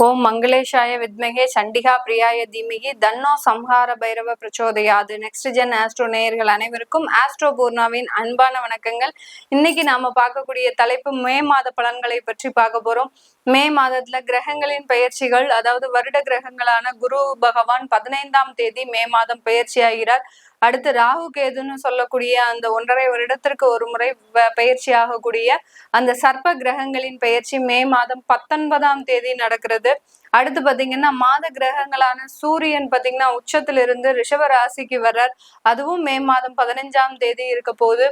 ஓம் மங்களேஷாய வித்மகே சண்டிகா பிரியாய தீமிகி தன்னோ சம்ஹார Bhairava பிரச்சோதயாது. Next gen astro நேயர்கள் அனைவருக்கும் ஆஸ்ட்ரோ பூர்ணாவின் அன்பான வணக்கங்கள். இன்னைக்கு நாம பார்க்கக்கூடிய தலைப்பு மே மாத பலன்களை பற்றி பார்க்க போறோம். மே மாதத்துல கிரகங்களின் பெயர்ச்சிகள், அதாவது வருட கிரகங்களான குரு பகவான் 15ஆம் தேதி மே மாதம் பெயர்ச்சி ஆகிறார். அடுத்து ராகு கேதுன்னு சொல்லக்கூடிய அந்த 1.5 வருடத்திற்கு ஒரு முறை பயிற்சி ஆகக்கூடிய அந்த சர்ப்ப கிரகங்களின் பயிற்சி மே மாதம் 19ஆம் தேதி நடக்கிறது. அடுத்து பாத்தீங்கன்னா மாத கிரகங்களான சூரியன் பாத்தீங்கன்னா உச்சத்திலிருந்து ரிஷப ராசிக்கு வர்றார். அதுவும் மே மாதம் 15ஆம் தேதி இருக்க போது.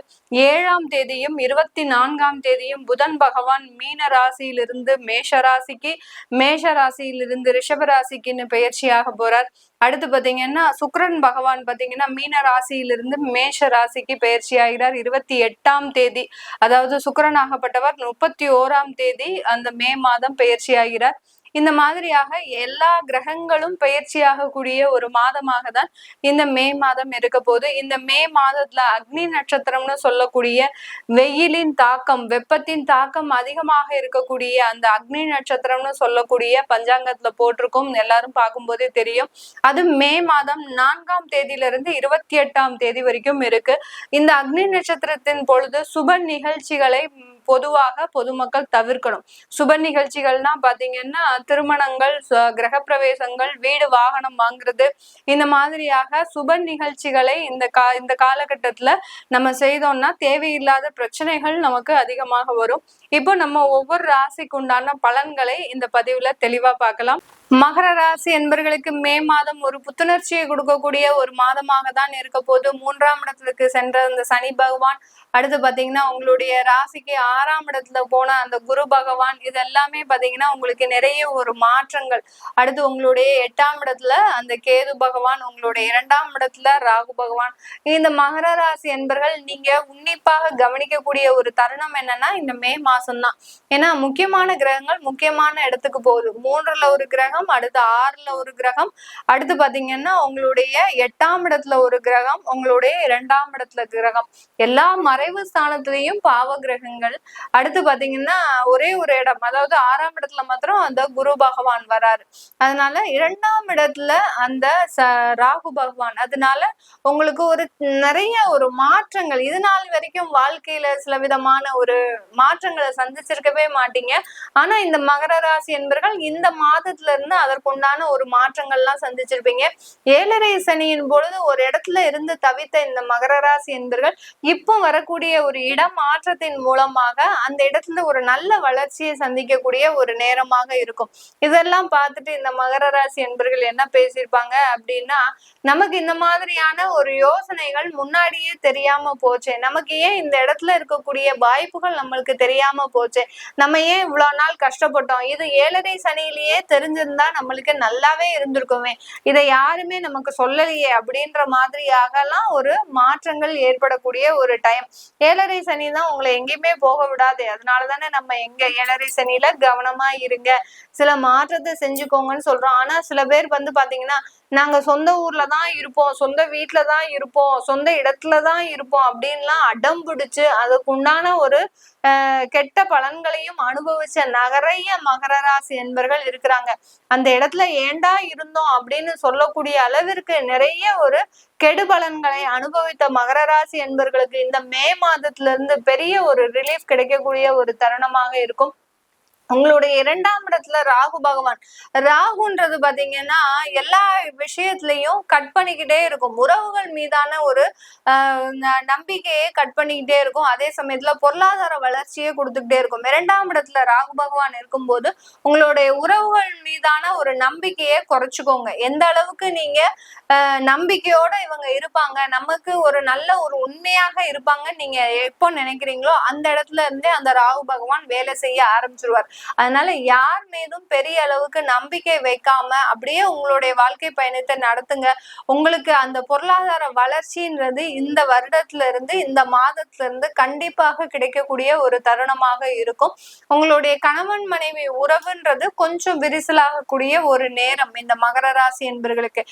7ஆம் தேதியும் 24ஆம் தேதியும் புதன் பகவான் மீன ராசியிலிருந்து மேஷ ராசிக்கு, மேஷ ராசியிலிருந்து ரிஷப ராசிக்குன்னு பயிற்சியாக போறார். அடுத்து பாத்தீங்கன்னா சுக்கிரன் பகவான் பாத்தீங்கன்னா மீன ராசியிலிருந்து மேஷ ராசிக்கு பயிற்சி ஆகிறார் 28ஆம் தேதி. அதாவது சுக்கிரன் ஆகப்பட்டவர் 31ஆம் தேதி அந்த மே மாதம் பயிற்சி ஆகிறார். இந்த மாதிரியாக எல்லா கிரகங்களும் பயிற்சியாக கூடிய ஒரு மாதமாக தான் இந்த மே மாதம் இருக்க போது. இந்த மே மாதத்துல அக்னி நட்சத்திரம்னு சொல்லக்கூடிய வெயிலின் தாக்கம், வெப்பத்தின் தாக்கம் அதிகமாக இருக்கக்கூடிய அந்த அக்னி நட்சத்திரம்னு சொல்லக்கூடிய பஞ்சாங்கத்துல போட்டிருக்கும், எல்லாரும் பார்க்கும்போதே தெரியும். அது மே மாதம் 4ஆம் தேதியிலிருந்து 28ஆம் தேதி வரைக்கும் இருக்கு. இந்த அக்னி நட்சத்திரத்தின் பொழுது சுப நிகழ்ச்சிகளை பொதுவாக பொதுமக்கள் தவிர்க்கணும். சுப நிகழ்ச்சிகள்னா பாத்தீங்கன்னா திருமணங்கள், கிரகப்பிரவேசங்கள், வீடு வாகனம் வாங்குறது, இந்த மாதிரியாக சுப நிகழ்ச்சிகளை இந்த காலகட்டத்துல நம்ம செய்தோம்னா தேவையில்லாத பிரச்சனைகள் நமக்கு அதிகமாக வரும். இப்போ நம்ம ஒவ்வொரு ராசிக்கு உண்டான பலன்களை இந்த பதிவுல தெளிவா பார்க்கலாம். மகர ராசி என்பவர்களுக்கு மே மாதம் ஒரு புத்துணர்ச்சியை கொடுக்கக்கூடிய ஒரு மாதமாக தான் இருக்க போது. 3ஆம் இடத்துக்கு சென்ற அந்த சனி பகவான், அடுத்து பாத்தீங்கன்னா உங்களுடைய ராசிக்கு 6ஆம் இடத்துல போன அந்த குரு பகவான், இது எல்லாமே பாத்தீங்கன்னா உங்களுக்கு நிறைய ஒரு மாற்றங்கள். அடுத்து உங்களுடைய 8ஆம் இடத்துல அந்த கேது பகவான், உங்களுடைய 2ஆம் இடத்துல ராகு பகவான். இந்த மகர ராசி என்பர்கள் நீங்க உன்னிப்பாக கவனிக்கக்கூடிய ஒரு தருணம் என்னன்னா இந்த மே மாசம்தான். ஏன்னா முக்கியமான கிரகங்கள் முக்கியமான இடத்துக்கு போகுது. 3ல ஒரு கிரகம், அடுத்து 6ல ஒரு கிரகம், அடுத்து பாத்தீங்கன்னா உங்களுடைய 8ஆம் இடத்துல ஒரு கிரகம், உங்களுடைய 2ஆம் இடத்துல கிரகம், எல்லா மறைவு ஸ்தானத்திலையும் பாவ கிரகங்கள். அடுத்து பாத்தீங்கன்னா ஒரே ஒரு இடம், அதாவது 6ஆம் இடத்துல மாத்திரம் அந்த குரு பகவான் வராரு. அதனால 2ஆம் இடத்துல அந்த ராகு பகவான். அதனால உங்களுக்கு ஒரு நிறைய ஒரு மாற்றங்கள், இது நாள் வரைக்கும் வாழ்க்கையில சில விதமான ஒரு மாற்றங்களை சந்திச்சிருக்கவே மாட்டீங்க. ஆனா இந்த மகர ராசி என்பர்கள் இந்த மாதத்துல இருந்து அதற்குண்டான ஒரு மாற்றங்கள்லாம் சந்திச்சிருப்பீங்க. 7.5 சனியின் பொழுது ஒரு இடத்துல இருந்து தவித்த இந்த மகர ராசி என்பர்கள் இப்போ வரக்கூடிய ஒரு இடம் மாற்றத்தின் மூலமாக அந்த இடத்துல ஒரு நல்ல வளர்ச்சியை சந்திக்கக்கூடிய ஒரு நேரமாக இருக்கும். இதெல்லாம் பார்த்துட்டு இந்த மகர ராசி என்பர்கள் என்ன பேசியிருப்பாங்க அப்படின்னா, நமக்கு இந்த மாதிரியான ஒரு யோசனைகள் முன்னாடியே தெரியாம போச்சு, நமக்கு ஏன் இந்த இடத்துல இருக்கக்கூடிய வாய்ப்புகள் நம்மளுக்கு தெரியாம போச்சு, நம்ம ஏன் இவ்வளவு நாள் கஷ்டப்பட்டோம், இது 7.5 சனியிலேயே தெரிஞ்சிருந்தா நம்மளுக்கு நல்லாவே இருந்திருக்குமே, இதை யாருமே நமக்கு சொல்லலையே அப்படின்ற மாதிரியாகலாம் ஒரு மாற்றங்கள் ஏற்படக்கூடிய ஒரு டைம். 7.5 சனி தான் உங்களை எங்கேயுமே போக விடாது. அதனாலதானே நம்ம எங்க 7.5 சனியில கவனமா இருங்க, சில மாற்றத்தை செஞ்சுக்கோங்கன்னு சொல்றோம். ஆனா சில பேர் பாத்தீங்கன்னா நாங்க சொந்த ஊர்ல தான் இருப்போம், சொந்த வீட்டுல தான் இருப்போம், சொந்த இடத்துலதான் இருப்போம் அப்படின்லாம் அடம் பிடிச்சு அதுக்கு உண்டான ஒரு கெட்ட பலன்களையும் அனுபவிச்ச நிறைய மகர ராசி என்பர்கள் இருக்கிறாங்க. அந்த இடத்துல ஏண்டா இருந்தோம் அப்படின்னு சொல்லக்கூடிய அளவிற்கு நிறைய ஒரு கெடு பலன்களை அனுபவித்த மகர ராசி என்பர்களுக்கு இந்த மே மாதத்துல இருந்து பெரிய ஒரு ரிலீஃப் கிடைக்கக்கூடிய ஒரு தருணமாக இருக்கும். உங்களுடைய 2ஆம் இடத்துல ராகு பகவான். ராகுன்றது பாத்தீங்கன்னா எல்லா விஷயத்திலையும் கட் பண்ணிக்கிட்டே இருக்கும். உறவுகள் மீதான ஒரு நம்பிக்கையை கட் பண்ணிக்கிட்டே இருக்கும். அதே சமயத்துல பொருளாதார வளர்ச்சியை கொடுத்துக்கிட்டே இருக்கும். 2ஆம் இடத்துல ராகு பகவான் இருக்கும்போது உங்களுடைய உறவுகள் மீதான ஒரு நம்பிக்கையை குறைச்சுக்கோங்க. எந்த அளவுக்கு நீங்க நம்பிக்கையோட இவங்க இருப்பாங்க, நமக்கு ஒரு நல்ல ஒரு உண்மையாக இருப்பாங்க நீங்க எப்போ நினைக்கிறீங்களோ அந்த இடத்துல இருந்தே அந்த ராகு பகவான் வேலை செய்ய ஆரம்பிச்சிருவார். அதனால யார் மீதும் பெரிய அளவுக்கு நம்பிக்கை வைக்காம அப்படியே உங்களுடைய வாழ்க்கை பயணத்தை நடத்துங்க. உங்களுக்கு அந்த பொருளாதார வளர்ச்சின்றது இந்த வருடத்துல இருந்து, இந்த மாதத்துல இருந்து கண்டிப்பாக கிடைக்கக்கூடிய ஒரு தருணமாக இருக்கும். உங்களுடைய கணவன் மனைவி உறவுன்றது கொஞ்சம் விரிசலாகக்கூடிய ஒரு நேரம் இந்த மகர ராசி என்பவர்களுக்கு.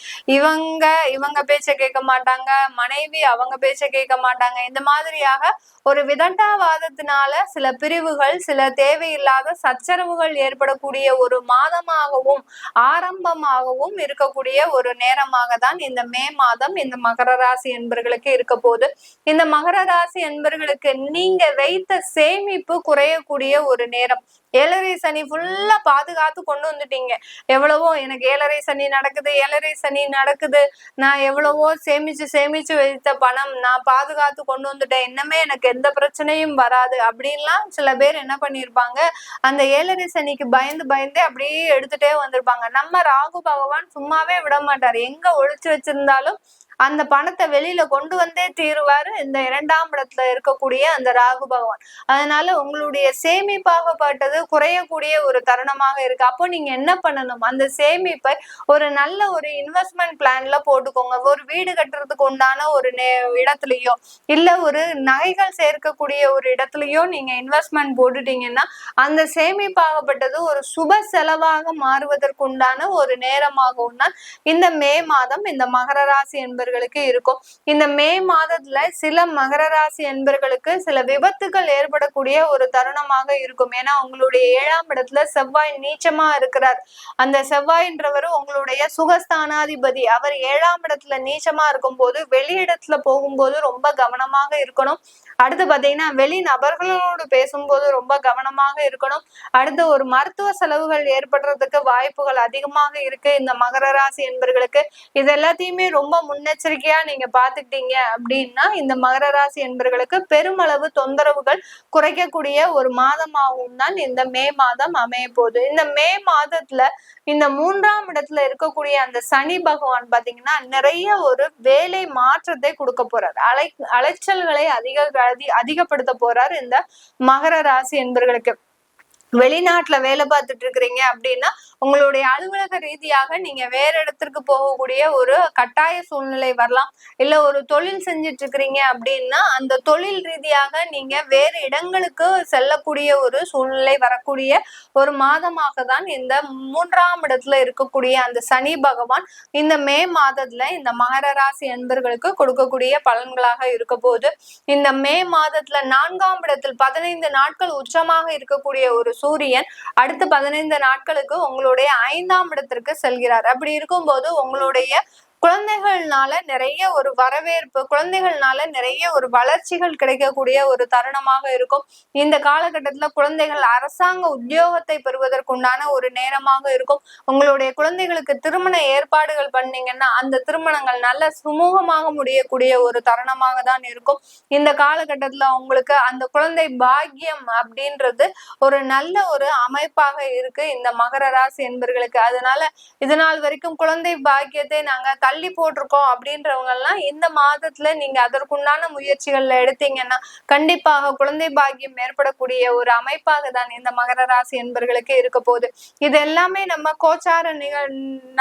இவங்க பேச்ச கேட்க மாட்டாங்க, மனைவி அவங்க பேச்ச கேட்க மாட்டாங்க. இந்த மாதிரியாக ஒரு விதண்டாவாதத்தினால சில பிரிவுகள், சில தேவையில்லாத சச்சரவுகள் ஏற்படக்கூடிய ஒரு மாதமாகவும் ஆரம்பமாகவும் இருக்கக்கூடிய ஒரு நேரமாக தான் இந்த மே மாதம் இந்த மகர ராசி என்பர்களுக்கு இருக்க போது. இந்த மகர ராசி என்பர்களுக்கு நீங்க வைத்த சேமிப்பு குறையக்கூடிய ஒரு நேரம். ஏழரை சனி ஃபுல்லா பாதுகாத்து கொண்டு வந்துட்டீங்க. எவ்வளவோ எனக்கு ஏழரை சனி நடக்குது, நான் எவ்வளவோ சேமிச்சு வைத்த பணம் நான் பாதுகாத்து கொண்டு வந்துட்டேன், இன்னமே எனக்கு எந்த பிரச்சனையும் வராது அப்படின்லாம் சில பேர் என்ன பண்ணிருப்பாங்க, அந்த ஏழரை சனிக்கு பயந்து அப்படியே எடுத்துட்டே வந்திருப்பாங்க. நம்ம ராகு பகவான் சும்மாவே விட மாட்டார். எங்க ஒழிச்சு வச்சிருந்தாலும் அந்த பணத்தை வெளியில கொண்டு வந்தே தீருவாரு இந்த 2ஆம் இடத்துல இருக்கக்கூடிய அந்த ராகு பகவான். அதனால உங்களுடைய சேமிப்பாகப்பட்டது குறையக்கூடிய ஒரு தருணமாக இருக்கு. அப்போ நீங்க என்ன பண்ணணும், அந்த சேமிப்பை ஒரு நல்ல ஒரு இன்வெஸ்ட்மெண்ட் பிளான்ல போட்டுக்கோங்க. ஒரு வீடு கட்டுறதுக்கு உண்டான ஒரு இடத்துலயோ இல்ல ஒரு நகைகள் சேர்க்கக்கூடிய ஒரு இடத்துலயோ நீங்க இன்வெஸ்ட்மெண்ட் போட்டுட்டீங்கன்னா அந்த சேமிப்பாகப்பட்டது ஒரு சுப செலவாக மாறுவதற்குண்டான ஒரு நேரமாகவும் தான் இந்த மே மாதம் இந்த மகர ராசி என்பர்களுக்கு இருக்கும். இந்த மே மாதத்துல சில மகர ராசி என்பர்களுக்கு சில விபத்துகள் ஏற்படக்கூடிய ஒரு தருணமாக இருக்கும். ஏன்னா உங்களுடைய 7ஆம் இடத்துல செவ்வாய் நீச்சமா இருக்கிறார். அந்த செவ்வாயின்றவர் உங்களுடைய சுகஸ்தானாதிபதி. அவர் 7ஆம் இடத்துல நீச்சமா இருக்கும் போது வெளியிடத்துல போகும்போது ரொம்ப கவனமாக இருக்கணும். அடுத்து பாத்தீங்கன்னா வெளி நபர்களோடு பேசும்போது ரொம்ப கவனமாக இருக்கணும். அடுத்து ஒரு மருத்துவ செலவுகள் ஏற்படுறதுக்கு வாய்ப்புகள் அதிகமாக இருக்கு இந்த மகர ராசி என்பர்களுக்கு. இது எல்லாத்தையுமே ரொம்ப முன்னெச்சரிக்கையா நீங்க பாத்துக்கிட்டீங்க அப்படின்னா இந்த மகர ராசி என்பர்களுக்கு பெருமளவு தொந்தரவுகள் குறைக்கக்கூடிய ஒரு மாதமாகவும் தான் இந்த மே மாதம் அமைய போகுது. இந்த மே மாதத்துல இந்த 3ஆம் இடத்துல இருக்கக்கூடிய அந்த சனி பகவான் பாத்தீங்கன்னா நிறைய ஒரு வேலை மாற்றத்தை கொடுக்க போறார். அலைச்சல்களை அதிகப்படுத்த போறார் இந்த மகர ராசி என்பர்களுக்கு. வெளிநாட்டுல வேலை பார்த்துட்டு இருக்கிறீங்க அப்படின்னா உங்களுடைய அலுவலக ரீதியாக நீங்க வேற இடத்திற்கு போகக்கூடிய ஒரு கட்டாய சூழ்நிலை வரலாம். இல்ல ஒரு தொழில் செஞ்சிட்டு இருக்கிறீங்க அப்படின்னா அந்த தொழில் ரீதியாக நீங்க வேறு இடங்களுக்கு செல்லக்கூடிய ஒரு சூழ்நிலை வரக்கூடிய ஒரு மாதமாக தான் இந்த 3ஆம் இடத்துல இருக்கக்கூடிய அந்த சனி பகவான் இந்த மே மாதத்துல இந்த மகர ராசி என்பர்களுக்கு கொடுக்கக்கூடிய பலன்களாக இருக்க போது. இந்த மே மாதத்துல 4ஆம் இடத்தில் 15 நாட்கள் உச்சமாக இருக்கக்கூடிய ஒரு சூரியன் அடுத்த 15 நாட்களுக்கு உங்களுடைய 5ஆம் இடத்திற்கு செல்கிறார். அப்படி இருக்கும்போது உங்களுடைய குழந்தைகள்னால நிறைய ஒரு வரவேற்பு, குழந்தைகள்னால நிறைய ஒரு வளர்ச்சிகள் கிடைக்கக்கூடிய ஒரு தருணமாக இருக்கும். இந்த காலகட்டத்துல குழந்தைகள் அரசாங்க உத்தியோகத்தை பெறுவதற்குண்டான ஒரு நேரமாக இருக்கும். உங்களுடைய குழந்தைகளுக்கு திருமண ஏற்பாடுகள் பண்ணீங்கன்னா அந்த திருமணங்கள் நல்ல சுமூகமாக முடியக்கூடிய ஒரு தருணமாக தான் இருக்கும். இந்த காலகட்டத்துல உங்களுக்கு அந்த குழந்தை பாக்கியம் அப்படின்றது ஒரு நல்ல ஒரு அமைப்பாக இருக்கு இந்த மகர ராசி என்பர்களுக்கு. அதனால இதனால் வரைக்கும் குழந்தை பாக்கியத்தை நாங்க தள்ளி போட்டிருக்கோம் அப்படின்றவங்க எல்லாம் இந்த மாதத்துல நீங்க அதற்குண்டான முயற்சிகள்ல எடுத்தீங்கன்னா கண்டிப்பாக குழந்தை பாக்கியம் ஏற்படக்கூடிய ஒரு அமைப்பாக தான் இந்த மகர ராசி என்பர்களுக்கு இருக்க போகுது. இது எல்லாமே நம்ம கோச்சார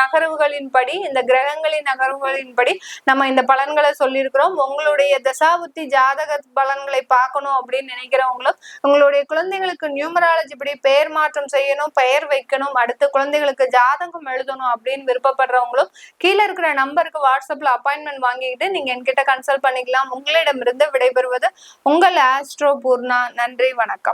நகர்வுகளின்படி, இந்த கிரகங்களின் நகர்வுகளின்படி நம்ம இந்த பலன்களை சொல்லியிருக்கிறோம். உங்களுடைய தசாபுத்தி ஜாதக பலன்களை பார்க்கணும் அப்படின்னு நினைக்கிறவங்களும், உங்களுடைய குழந்தைகளுக்கு நியூமராலஜி படி பெயர் மாற்றம் செய்யணும், பெயர் வைக்கணும், அடுத்து குழந்தைகளுக்கு ஜாதகம் எழுதணும் அப்படின்னு விருப்பப்படுறவங்களும் கீழே இருக்கிற நம்பருக்கு வாட்ஸ்அப்ல அப்பாயின்மெண்ட் வாங்கிக்கிட்டு நீங்க என்கிட்ட கன்சல்ட் பண்ணிக்கலாம். உங்களிடமிருந்து விடைபெறுவது உங்கள் ஆஸ்ட்ரோ பூர்ணா. நன்றி, வணக்கம்.